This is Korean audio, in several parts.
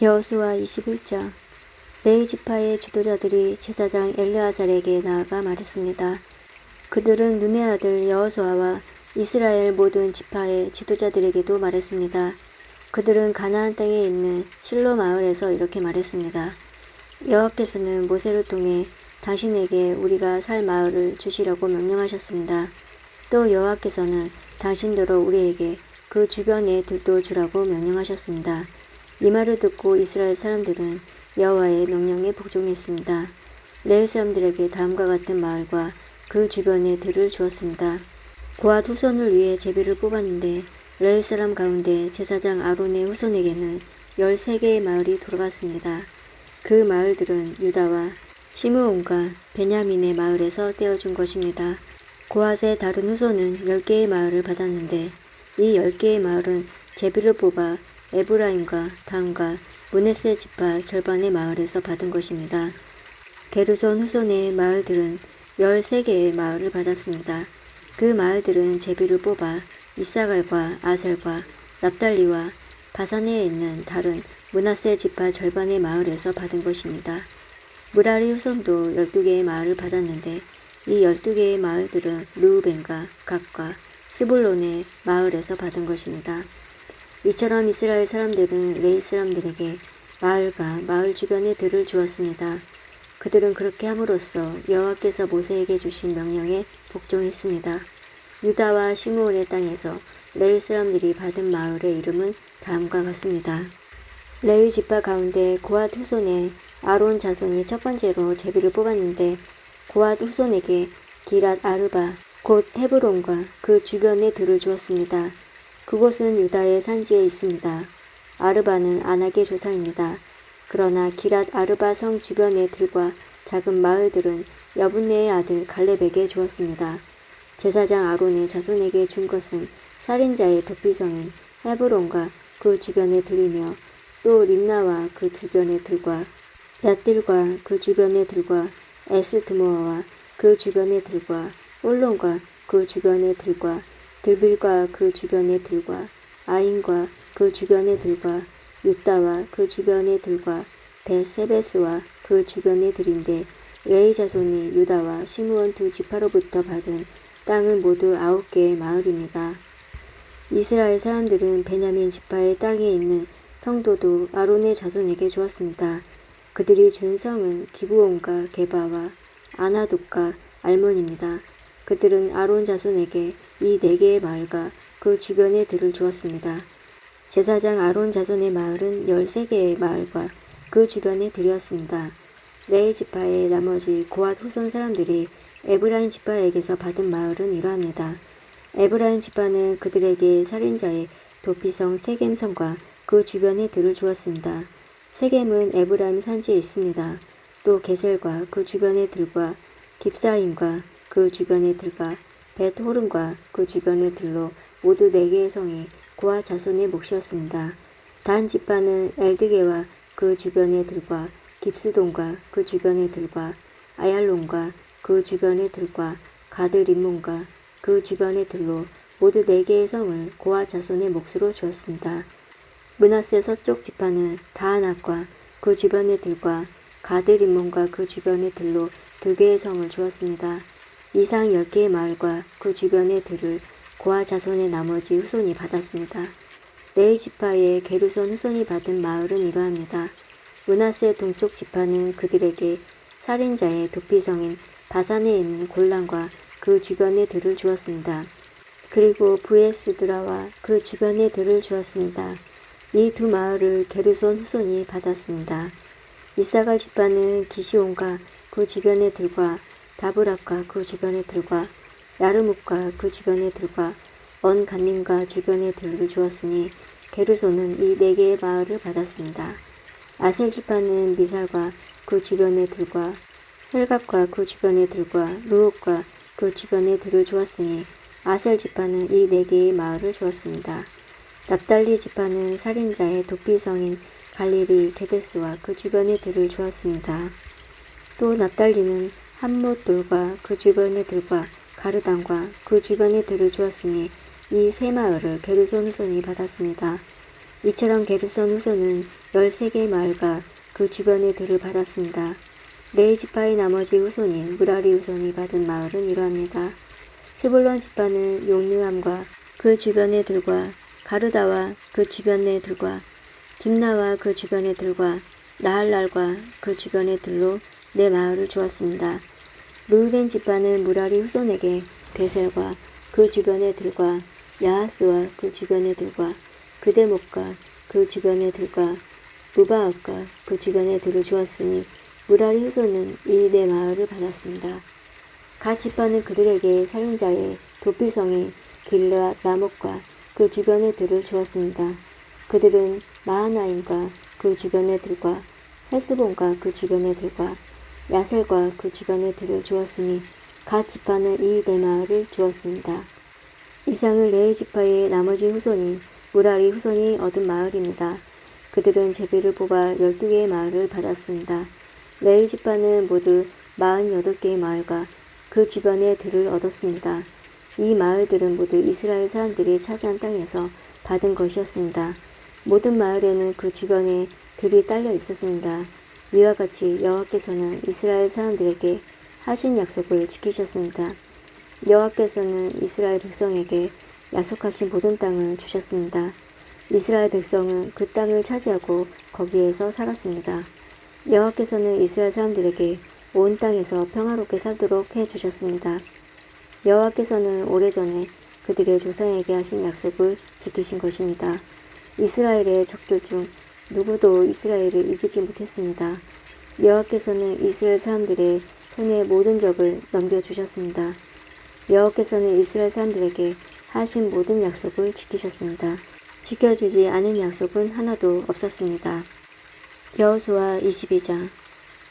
여호수아 21장. 레위 지파의 지도자들이 제사장 엘르아살에게 나아가 말했습니다. 그들은 눈의 아들 여호수아와 이스라엘 모든 지파의 지도자들에게도 말했습니다. 그들은 가나안 땅에 있는 실로 마을에서 이렇게 말했습니다. 여호와께서는 모세를 통해 당신에게 우리가 살 마을을 주시라고 명령하셨습니다. 또 여호와께서는 당신더러 우리에게 그 주변의 들도 주라고 명령하셨습니다. 이 말을 듣고 이스라엘 사람들은 여호와의 명령에 복종했습니다. 레위 사람들에게 다음과 같은 마을과 그 주변의 들을 주었습니다. 고앗 후손을 위해 제비를 뽑았는데 레위 사람 가운데 제사장 아론의 후손에게는 13개의 마을이 돌아갔습니다. 그 마을들은 유다와 시므온과 베냐민의 마을에서 떼어준 것입니다. 고앗의 다른 후손은 10개의 마을을 받았는데 이 10개의 마을은 제비를 뽑아 에브라임과 단과 므낫세 지파 절반의 마을에서 받은 것입니다. 게르손 후손의 마을들은 13개의 마을을 받았습니다. 그 마을들은 제비를 뽑아 이사갈과 아셀과 납달리와 바산에 있는 다른 므낫세 지파 절반의 마을에서 받은 것입니다. 므라리 후손도 12개의 마을을 받았는데 이 12개의 마을들은 르우벤과 갓과 스불론의 마을에서 받은 것입니다. 이처럼 이스라엘 사람들은 레위 사람들에게 마을과 마을 주변의 들을 주었습니다. 그들은 그렇게 함으로써 여호와께서 모세에게 주신 명령에 복종했습니다. 유다와 시므온의 땅에서 레위 사람들이 받은 마을의 이름은 다음과 같습니다. 레위 지파 가운데 고앗 후손의 아론 자손이 첫 번째로 제비를 뽑았는데 고앗 후손에게 기랏 아르바 곧 헤브론과 그 주변의 들을 주었습니다. 그곳은 유다의 산지에 있습니다. 아르바는 아낙의 조상입니다. 그러나 기랏 아르바 성 주변의 들과 작은 마을들은 여분네의 아들 갈렙에게 주었습니다. 제사장 아론의 자손에게 준 것은 살인자의 도피성인 헤브론과 그 주변의 들이며 또 림나와 그 주변의 들과 얏딜과 그 주변의 들과 에스드모아와 그 주변의 들과 올론과 그 주변의 들과 들빌과 그 주변의 들과 아인과 그 주변의 들과 유다와 그 주변의 들과 벳세베스와 그 주변의 들인데 레위 자손이 유다와 시므온 두 지파로부터 받은 땅은 모두 9개의 마을입니다. 이스라엘 사람들은 베냐민 지파의 땅에 있는 성도도 아론의 자손에게 주었습니다. 그들이 준 성은 기브온과 게바와 아나돗과 알몬입니다. 그들은 아론 자손에게 이 4개의 마을과 그 주변의 들을 주었습니다. 제사장 아론 자손의 마을은 13개의 마을과 그 주변의 들이었습니다. 레위 지파의 나머지 고앗 후손 사람들이 에브라임 지파에게서 받은 마을은 이러합니다. 에브라임 지파는 그들에게 살인자의 도피성 세겜성과 그 주변의 들을 주었습니다. 세겜은 에브라임 산지에 있습니다. 또 게셀과 그 주변의 들과 깁사임과 그 주변의 들과 벳호른과 그 주변의 들로 모두 4개의 성이 고앗 자손의 몫이었습니다. 단 지파는 엘드게와 그 주변의 들과 깁스돈과 그 주변의 들과 아얄론과 그 주변의 들과 가드림몬과 그 주변의 들로 모두 4개의 성을 고앗 자손의 몫으로 주었습니다. 므낫세 서쪽 지파는 다하낫과 그 주변의 들과 가드림몬과 그 주변의 들로 2개의 성을 주었습니다. 이상 10개의 마을과 그 주변의 들을 고앗 자손의 나머지 후손이 받았습니다. 레위 지파의 게르손 후손이 받은 마을은 이러합니다. 므낫세 동쪽 지파는 그들에게 살인자의 도피성인 바산에 있는 골란과 그 주변의 들을 주었습니다. 그리고 부에스드라와 그 주변의 들을 주었습니다. 이 두 마을을 게르손 후손이 받았습니다. 이사갈 지파는 기시온과 그 주변의 들과 다브락과 그 주변의 들과 야르묵과 그 주변의 들과 언간님과 주변의 들을 주었으니 게르손은 이 4개의 마을을 받았습니다. 아셀 지파는 미살과 그 주변의 들과 헬갑과 그 주변의 들과 루옥과 그 주변의 들을 주었으니 아셀 지파는 이 4개의 마을을 주었습니다. 납달리 지파는 살인자의 도피성인 갈릴리 게데스와 그 주변의 들을 주었습니다. 또 납달리는 함못돌과 그 주변의 들과 가르단과 그 주변의 들을 주었으니 이 3 마을을 게르손 후손이 받았습니다. 이처럼 게르손 후손은 13개의 마을과 그 주변의 들을 받았습니다. 레위 지파의 나머지 후손인 무라리 후손이 받은 마을은 이러합니다. 스불론 지파는 용르함과 그 주변의 들과 가르다와 그 주변의 들과 딥나와 그 주변의 들과 나할랄과 그 주변의 들로 네 마을을 주었습니다. 르우벤 지파는 무라리 후손에게 베셀과 그 주변의 들과 야하스와 그 주변의 들과 그데목과 그 주변의 들과 무바앗과 그 주변의 들을 주었으니 무라리 후손은 이 네 마을을 받았습니다. 갓 지파는 그들에게 살인자의 도피성의 길르앗 라못과 그 주변의 들을 주었습니다. 그들은 마하나임과 그 주변의 들과 헬스본과 그 주변의 들과 야셀과 그 주변의 들을 주었으니 갓 지파는 이 네 마을을 주었습니다. 이상은 레위 지파의 나머지 후손인 무라리 후손이 얻은 마을입니다. 그들은 제비를 뽑아 12개의 마을을 받았습니다. 레위 지파는 모두 48개의 마을과 그 주변의 들을 얻었습니다. 이 마을들은 모두 이스라엘 사람들이 차지한 땅에서 받은 것이었습니다. 모든 마을에는 그 주변에 들이 딸려 있었습니다. 이와 같이 여호와께서는 이스라엘 사람들에게 하신 약속을 지키셨습니다. 여호와께서는 이스라엘 백성에게 약속하신 모든 땅을 주셨습니다. 이스라엘 백성은 그 땅을 차지하고 거기에서 살았습니다. 여호와께서는 이스라엘 사람들에게 온 땅에서 평화롭게 살도록 해주셨습니다. 여호와께서는 오래전에 그들의 조상에게 하신 약속을 지키신 것입니다. 이스라엘의 적들 중 누구도 이스라엘을 이기지 못했습니다. 여호와께서는 이스라엘 사람들의 손에 모든 적을 넘겨주셨습니다. 여호와께서는 이스라엘 사람들에게 하신 모든 약속을 지키셨습니다. 지켜주지 않은 약속은 하나도 없었습니다. 여호수아 22장.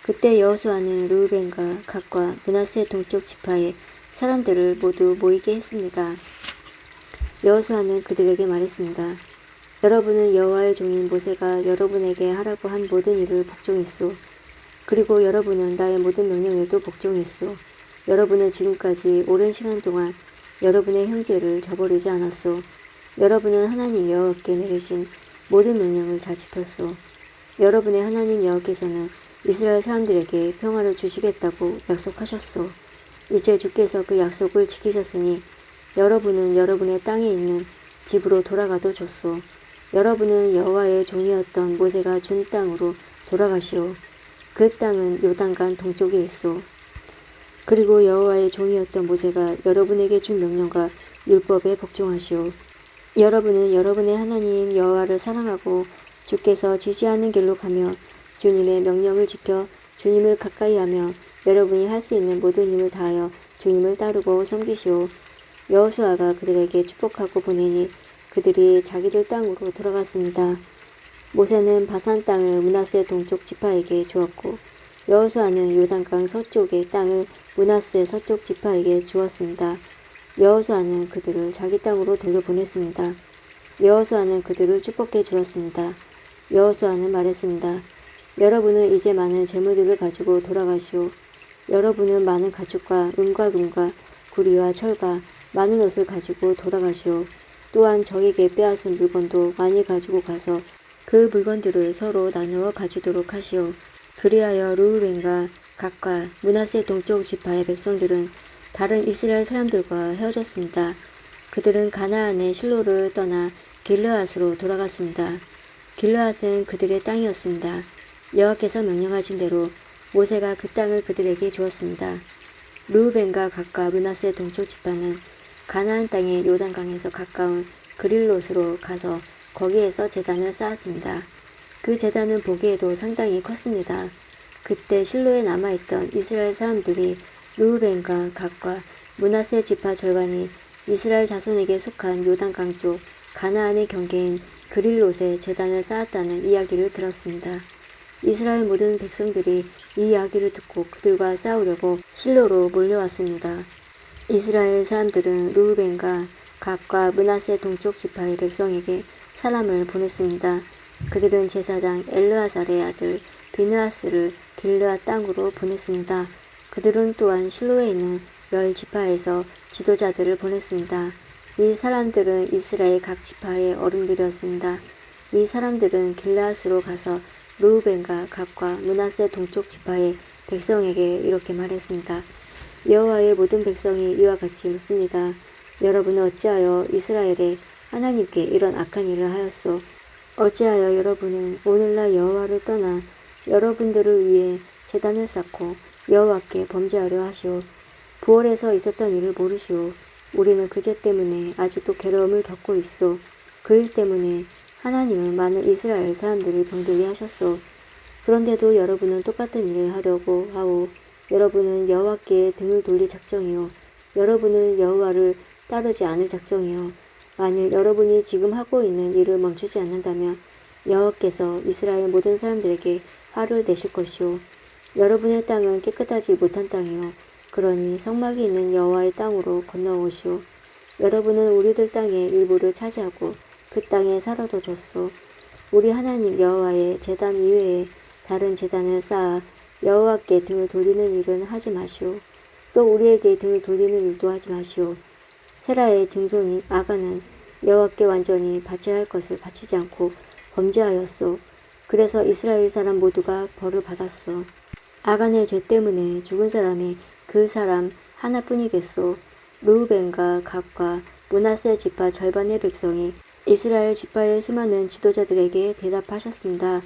그때 여호수아는 르우벤과 갓과 므낫세 동쪽 지파의 사람들을 모두 모이게 했습니다. 여호수아는 그들에게 말했습니다. 여러분은 여호와의 종인 모세가 여러분에게 하라고 한 모든 일을 복종했소. 그리고 여러분은 나의 모든 명령에도 복종했소. 여러분은 지금까지 오랜 시간 동안 여러분의 형제를 저버리지 않았소. 여러분은 하나님 여호와께 내리신 모든 명령을 잘 지켰소. 여러분의 하나님 여호와께서는 이스라엘 사람들에게 평화를 주시겠다고 약속하셨소. 이제 주께서 그 약속을 지키셨으니 여러분은 여러분의 땅에 있는 집으로 돌아가도 좋소. 여러분은 여호와의 종이었던 모세가 준 땅으로 돌아가시오. 그 땅은 요단강 동쪽에 있소. 그리고 여호와의 종이었던 모세가 여러분에게 준 명령과 율법에 복종하시오. 여러분은 여러분의 하나님 여호와를 사랑하고 주께서 지시하는 길로 가며 주님의 명령을 지켜 주님을 가까이하며 여러분이 할 수 있는 모든 힘을 다하여 주님을 따르고 섬기시오. 여호수아가 그들에게 축복하고 보내니 그들이 자기들 땅으로 돌아갔습니다. 모세는 바산 땅을 므낫세 동쪽 지파에게 주었고 여호수아는 요단강 서쪽의 땅을 므낫세 서쪽 지파에게 주었습니다. 여호수아는 그들을 자기 땅으로 돌려보냈습니다. 여호수아는 그들을 축복해 주었습니다. 여호수아는 말했습니다. 여러분은 이제 많은 재물들을 가지고 돌아가시오. 여러분은 많은 가축과 은과 금과 구리와 철과 많은 옷을 가지고 돌아가시오. 또한 적에게 빼앗은 물건도 많이 가지고 가서 그 물건들을 서로 나누어 가지도록 하시오. 그리하여 르우벤과 갓과 므낫세 동쪽 지파의 백성들은 다른 이스라엘 사람들과 헤어졌습니다. 그들은 가나안의 실로를 떠나 길르앗으로 돌아갔습니다. 길르앗은 그들의 땅이었습니다. 여호와께서 명령하신 대로 모세가 그 땅을 그들에게 주었습니다. 르우벤과 갓과 므낫세 동쪽 지파는 가나안 땅의 요단강에서 가까운 그릴롯으로 가서 거기에서 제단을 쌓았습니다. 그 제단은 보기에도 상당히 컸습니다. 그때 실로에 남아있던 이스라엘 사람들이 르우벤과 갓과 므낫세 지파 절반이 이스라엘 자손에게 속한 요단강 쪽 가나안의 경계인 그릴롯에 제단을 쌓았다는 이야기를 들었습니다. 이스라엘 모든 백성들이 이 이야기를 듣고 그들과 싸우려고 실로로 몰려왔습니다. 이스라엘 사람들은 르우벤과 갓과 므낫세 동쪽 지파의 백성에게 사람을 보냈습니다. 그들은 제사장 엘르아살의 아들 비느하스를 길르앗 땅으로 보냈습니다. 그들은 또한 실로에 있는 10지파에서 지도자들을 보냈습니다. 이 사람들은 이스라엘 각 지파의 어른들이었습니다. 이 사람들은 길르앗으로 가서 르우벤과 갓과 므낫세 동쪽 지파의 백성에게 이렇게 말했습니다. 여호와의 모든 백성이 이와 같이 묻습니다. 여러분은 어찌하여 이스라엘의 하나님께 이런 악한 일을 하였소? 어찌하여 여러분은 오늘날 여호와를 떠나 여러분들을 위해 제단을 쌓고 여호와께 범죄하려 하시오? 부월에서 있었던 일을 모르시오? 우리는 그 죄 때문에 아직도 괴로움을 겪고 있소. 그 일 때문에 하나님은 많은 이스라엘 사람들을 병들게 하셨소. 그런데도 여러분은 똑같은 일을 하려고 하오. 여러분은 여호와께 등을 돌릴 작정이요. 여러분은 여호와를 따르지 않을 작정이요. 만일 여러분이 지금 하고 있는 일을 멈추지 않는다면 여호와께서 이스라엘 모든 사람들에게 화를 내실 것이요. 여러분의 땅은 깨끗하지 못한 땅이요. 그러니 성막이 있는 여호와의 땅으로 건너오시오. 여러분은 우리들 땅의 일부를 차지하고 그 땅에 살아도 줬소. 우리 하나님 여호와의 제단 이외에 다른 제단을 쌓아 여호와께 등을 돌리는 일은 하지 마시오. 또 우리에게 등을 돌리는 일도 하지 마시오. 세라의 증손인 아간은 여호와께 완전히 바쳐야 할 것을 바치지 않고 범죄하였소. 그래서 이스라엘 사람 모두가 벌을 받았소. 아간의 죄 때문에 죽은 사람이 그 사람 하나뿐이겠소. 르우벤과 갓과 므낫세 지파 절반의 백성이 이스라엘 지파의 수많은 지도자들에게 대답하셨습니다.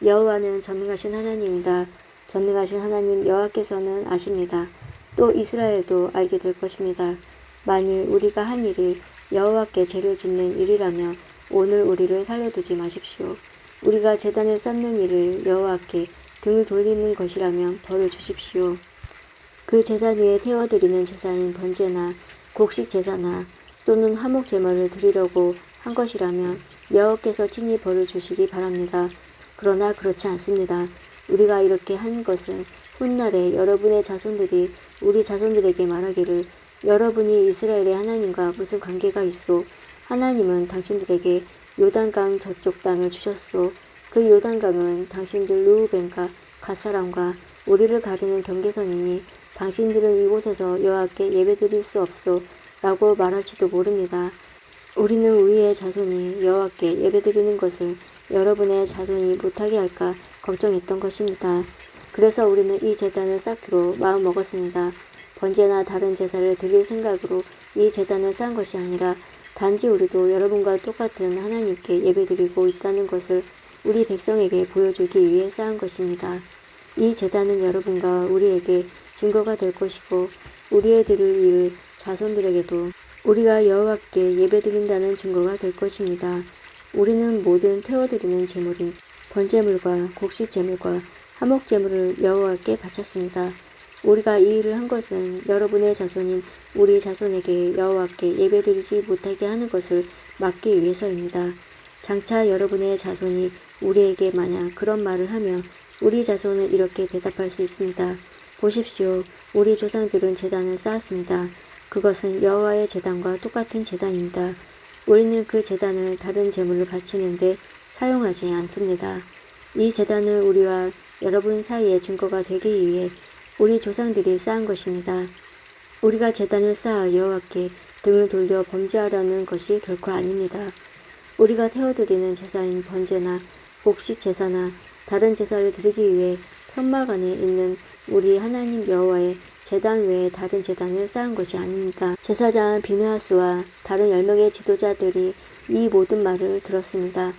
여호와는 전능하신 하나님이다. 전능하신 하나님 여호와께서는 아십니다. 또 이스라엘도 알게 될 것입니다. 만일 우리가 한 일이 여호와께 죄를 짓는 일이라면 오늘 우리를 살려두지 마십시오. 우리가 제단을 쌓는 일을 여호와께 등을 돌리는 것이라면 벌을 주십시오. 그 제단 위에 태워드리는 제사인 번제나 곡식 제사나 또는 화목 제물을 드리려고 한 것이라면 여호와께서 친히 벌을 주시기 바랍니다. 그러나 그렇지 않습니다. 우리가 이렇게 한 것은 훗날에 여러분의 자손들이 우리 자손들에게 말하기를 여러분이 이스라엘의 하나님과 무슨 관계가 있소? 하나님은 당신들에게 요단강 저쪽 땅을 주셨소. 그 요단강은 당신들 르우벤과 갓사람과 우리를 가르는 경계선이니 당신들은 이곳에서 여호와께 예배드릴 수 없소 라고 말할지도 모릅니다. 우리는 우리의 자손이 여호와께 예배드리는 것을 여러분의 자손이 못하게 할까 걱정했던 것입니다. 그래서 우리는 이 제단을 쌓기로 마음먹었습니다. 번제나 다른 제사를 드릴 생각으로 이 제단을 쌓은 것이 아니라 단지 우리도 여러분과 똑같은 하나님께 예배드리고 있다는 것을 우리 백성에게 보여주기 위해 쌓은 것입니다. 이 제단은 여러분과 우리에게 증거가 될 것이고 우리의 들을 일 자손들에게도 우리가 여호와께 예배드린다는 증거가 될 것입니다. 우리는 모든 태워드리는 제물인 번제물과 곡식 제물과 화목 제물을 여호와께 바쳤습니다. 우리가 이 일을 한 것은 여러분의 자손인 우리 자손에게 여호와께 예배드리지 못하게 하는 것을 막기 위해서입니다. 장차 여러분의 자손이 우리에게 만약 그런 말을 하면 우리 자손은 이렇게 대답할 수 있습니다. 보십시오. 우리 조상들은 제단을 쌓았습니다. 그것은 여호와의 제단과 똑같은 제단입니다. 우리는 그 제단을 다른 제물을 바치는데 사용하지 않습니다. 이 제단은 우리와 여러분 사이의 증거가 되기 위해 우리 조상들이 쌓은 것입니다. 우리가 제단을 쌓아 여호와께 등을 돌려 범죄하려는 것이 결코 아닙니다. 우리가 태워드리는 제사인 번제나 곡식 제사나 다른 제사를 드리기 위해 성막 안에 있는 우리 하나님 여호와의 제단 외에 다른 제단을 쌓은 것이 아닙니다. 제사장 비느하스와 다른 10명의 지도자들이 이 모든 말을 들었습니다.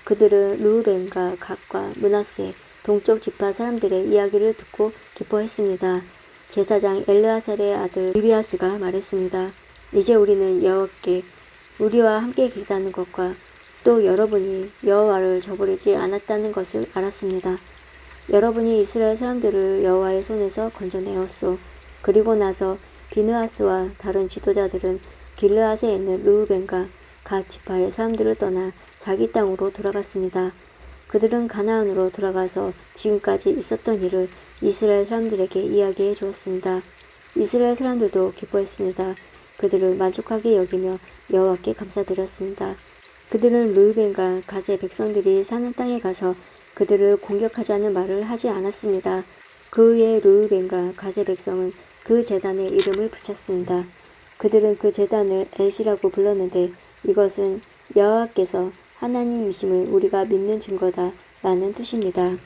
그들은 르우벤과 갓과 므낫세 동쪽 지파 사람들의 이야기를 듣고 기뻐했습니다. 제사장 엘르아살의 아들 리비아스가 말했습니다. 이제 우리는 여호와께 우리와 함께 계시다는 것과 또 여러분이 여호와를 저버리지 않았다는 것을 알았습니다. 여러분이 이스라엘 사람들을 여호와의 손에서 건져내었소. 그리고 나서 비느하스와 다른 지도자들은 길르앗에 있는 르우벤과 갓 지파의 사람들을 떠나 자기 땅으로 돌아갔습니다. 그들은 가나안으로 돌아가서 지금까지 있었던 일을 이스라엘 사람들에게 이야기해 주었습니다. 이스라엘 사람들도 기뻐했습니다. 그들을 만족하게 여기며 여호와께 감사드렸습니다. 그들은 르우벤과 갓의 백성들이 사는 땅에 가서 그들을 공격하자는 말을 하지 않았습니다. 그 후에 르우벤과 갓의 백성은 그 제단에 이름을 붙였습니다. 그들은 그 제단을 엘시라고 불렀는데 이것은 여호와께서 하나님이심을 우리가 믿는 증거다 라는 뜻입니다.